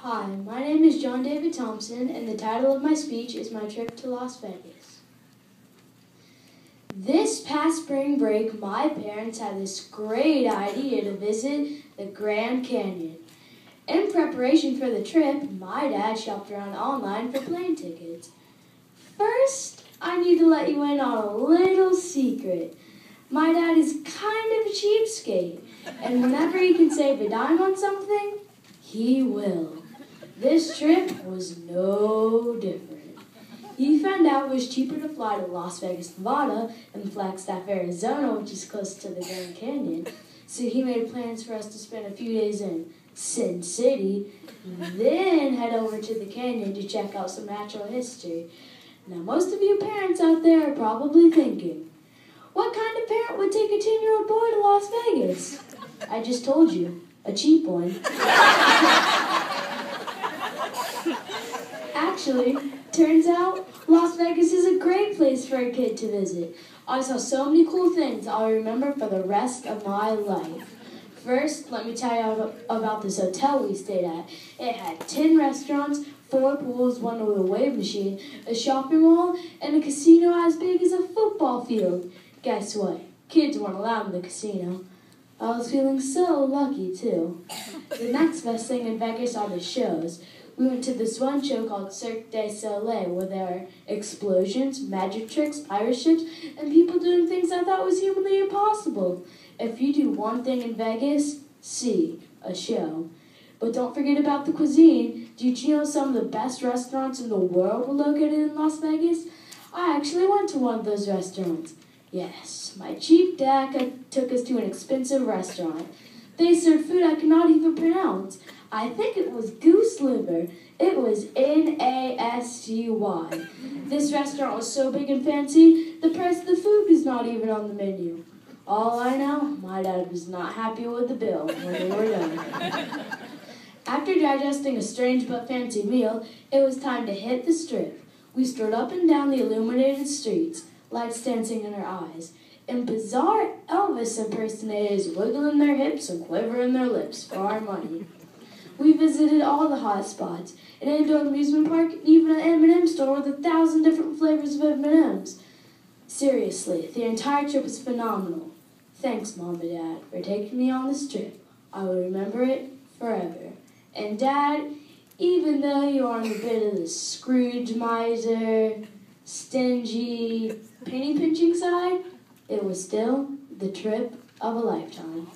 Hi, my name is John David Thompson, and the title of my speech is My Trip to Las Vegas. This past spring break, my parents had this great idea to visit the Grand Canyon. In preparation for the trip, my dad shopped around online for plane tickets. First, I need to let you in on a little secret. My dad is kind of a cheapskate, and whenever he can save a dime on something, he will. This trip was no different. He found out it was cheaper to fly to Las Vegas, Nevada than Flagstaff, Arizona, which is close to the Grand Canyon. So he made plans for us to spend a few days in Sin City, then head over to the canyon to check out some natural history. Now, most of you parents out there are probably thinking, what kind of parent would take a 10-year-old boy to Las Vegas? I just told you, a cheap one. Actually, turns out Las Vegas is a great place for a kid to visit. I saw so many cool things I'll remember for the rest of my life. First, let me tell you about this hotel we stayed at. It had 10 restaurants, 4 pools, one with a wave machine, a shopping mall, and a casino as big as a football field. Guess what? Kids weren't allowed in the casino. I was feeling so lucky, too. The next best thing in Vegas are the shows. We went to this one show called Cirque du Soleil, where there are explosions, magic tricks, pirate ships, and people doing things I thought was humanly impossible. If you do one thing in Vegas, see a show. But don't forget about the cuisine. Did you know some of the best restaurants in the world were located in Las Vegas? I actually went to one of those restaurants. Yes, my cheap dad took us to an expensive restaurant. They served food I cannot even pronounce. I think it was goose liver. It was Nasty. This restaurant was so big and fancy, the price of the food was not even on the menu. All I know, my dad was not happy with the bill when they were done. After digesting a strange but fancy meal, it was time to hit the strip. We strode up and down the illuminated streets, lights dancing in our eyes, and bizarre Elvis impersonators wiggling their hips and quivering their lips for our money. We visited all the hot spots, an indoor amusement park, and even an M&M store with 1,000 different flavors of M&Ms. Seriously, the entire trip was phenomenal. Thanks, Mom and Dad, for taking me on this trip. I will remember it forever. And Dad, even though you are on a bit of the Scrooge miser, stingy, penny-pinching side, it was still the trip of a lifetime.